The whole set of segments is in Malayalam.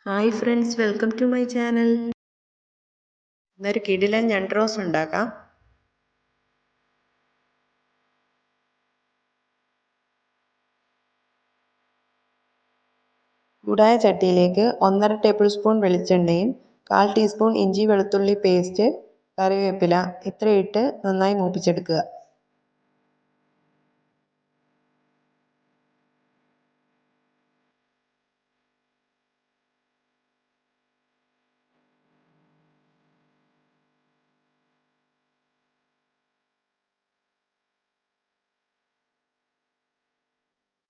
Hi friends, welcome to my channel. ഇന്നൊരു കിടിലൻ ഞണ്ട് റോസ്റ്റ് ഉണ്ടാക്കാം. ചൂടായ ചട്ടിയിലേക്ക് 1.5 ടേബിൾ സ്പൂൺ വെളിച്ചെണ്ണയും 1/4 ടീസ്പൂൺ ഇഞ്ചി വെളുത്തുള്ളി പേസ്റ്റ്, കറിവേപ്പില ഇത്രയിട്ട് നന്നായി മൂപ്പിച്ചെടുക്കുക.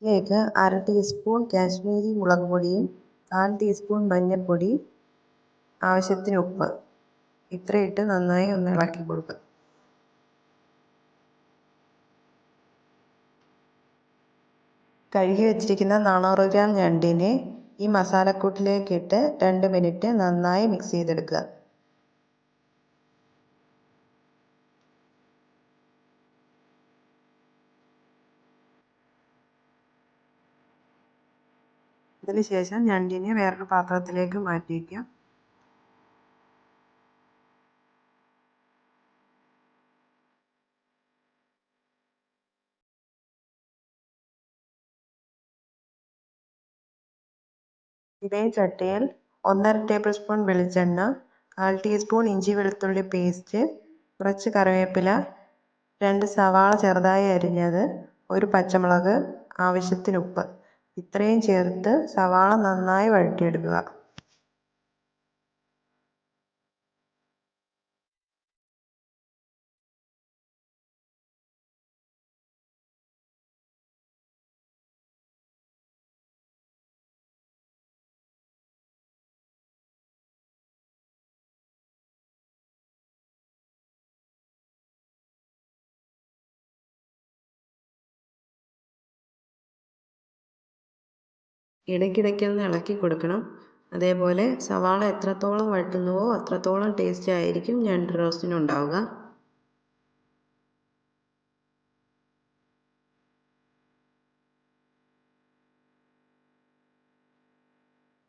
ഇതിലേക്ക് 1/2 ടീസ്പൂൺ കാശ്മീരി മുളക് പൊടിയും 1/4 ടീസ്പൂൺ മഞ്ഞൾപ്പൊടി, ആവശ്യത്തിന് ഉപ്പ് ഇത്രയിട്ട് നന്നായി ഒന്ന് ഇളക്കി കൊടുക്കുക. കഴുകി വെച്ചിരിക്കുന്ന 400 ഗ്രാം ഞണ്ടിനെ ഈ മസാലക്കൂട്ടിലേക്ക് ഇട്ട് 2 മിനിറ്റ് നന്നായി മിക്സ് ചെയ്തെടുക്കുക. അതിനുശേഷം ഞണ്ടിനെ വേറൊരു പാത്രത്തിലേക്ക് മാറ്റി വയ്ക്കാം. ഇതേ ചട്ടിയിൽ 1.5 ടേബിൾ സ്പൂൺ വെളിച്ചെണ്ണ, 1/4 ടീസ്പൂൺ ഇഞ്ചി വെളുത്തുള്ളി പേസ്റ്റ്, കുറച്ച് കറിവേപ്പില, 2 സവാള ചെറുതായി അരിഞ്ഞത്, 1 പച്ചമുളക്, ആവശ്യത്തിന് ഉപ്പ് ഇത്രയും ചേർത്ത് സവാള നന്നായി വഴറ്റിയെടുക്കുക. ഇടയ്ക്കിടയ്ക്കൊന്ന് ഇളക്കി കൊടുക്കണം. അതേപോലെ സവാള എത്രത്തോളം വഴറ്റുന്നുവോ അത്രത്തോളം ടേസ്റ്റ് ആയിരിക്കും ഞണ്ട് റോസ്റ്റിനുണ്ടാവുക.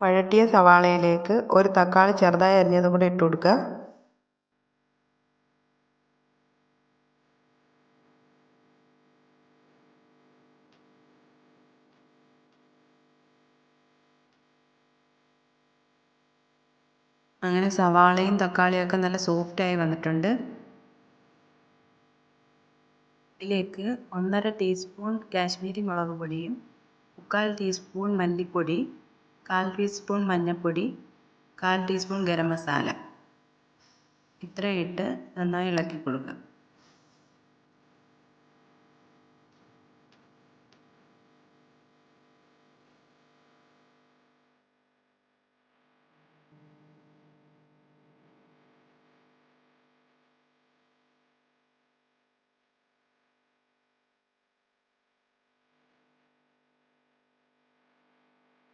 വഴറ്റിയ സവാളയിലേക്ക് 1 തക്കാളി ചെറുതായി അരിഞ്ഞതും കൂടി ഇട്ട് കൊടുക്കുക. അങ്ങനെ സവാളയും തക്കാളിയൊക്കെ നല്ല സോഫ്റ്റായി വന്നിട്ടുണ്ട്. ഇതിലേക്ക് 1.5 ടീസ്പൂൺ കാശ്മീരി മുളക് പൊടിയും 1/4 ടീസ്പൂൺ മല്ലിപ്പൊടി, 1/4 ടീസ്പൂൺ മഞ്ഞൾപ്പൊടി, 1/4 ടീസ്പൂൺ ഗരം മസാല ഇത്രയിട്ട് നന്നായി ഇളക്കി കൊടുക്കുക.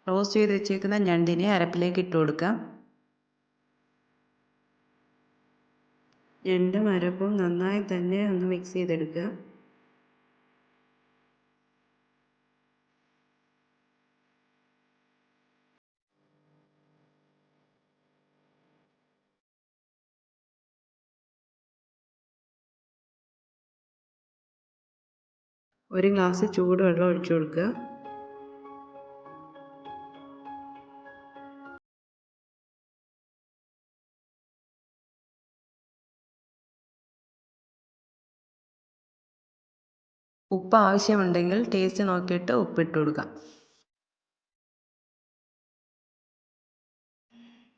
റോസ്റ്റ് ചെയ്ത് വെച്ചേക്കുന്ന ഞണ്ടിനെ അരപ്പിലേക്ക് ഇട്ട് കൊടുക്കാം. ഞണ്ടും അരപ്പും നന്നായി തന്നെ ഒന്ന് മിക്സ് ചെയ്തെടുക്കുക. ഒരു ഗ്ലാസ് ചൂടുവെള്ളം ഒഴിച്ചു കൊടുക്കുക. ഉപ്പ് ആവശ്യമുണ്ടെങ്കിൽ ടേസ്റ്റ് നോക്കിയിട്ട് ഉപ്പിട്ട് കൊടുക്കാം.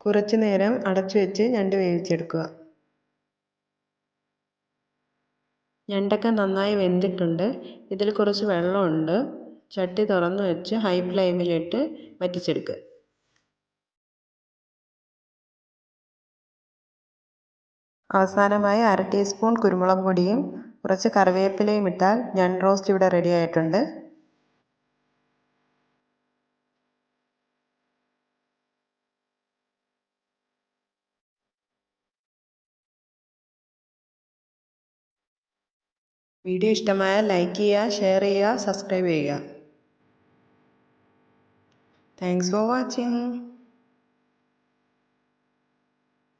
കുറച്ചു നേരം അടച്ചു വെച്ച് ഞണ്ട് വേവിച്ചെടുക്കുക. ഞണ്ടൊക്കെ നന്നായി വെന്തിട്ടുണ്ട്. ഇതിൽ കുറച്ച് വെള്ളമുണ്ട്. ചട്ടി തുറന്ന് വെച്ച് ഹൈ ഫ്ലെയിമിലിട്ട് വറ്റിച്ചെടുക്കുക. അവസാനമായി 1/2 ടീസ്പൂൺ കുരുമുളക് പൊടിയും കുറച്ച് കറിവേപ്പിലയും ഇട്ടാൽ ഞണ്ട് റോസ്റ്റ് ഇവിടെ റെഡി ആയിട്ടുണ്ട്. വീഡിയോ ഇഷ്ടമായാൽ ലൈക്ക് ചെയ്യുക, ഷെയർ ചെയ്യുക, സബ്സ്ക്രൈബ് ചെയ്യുക. Thanks for watching.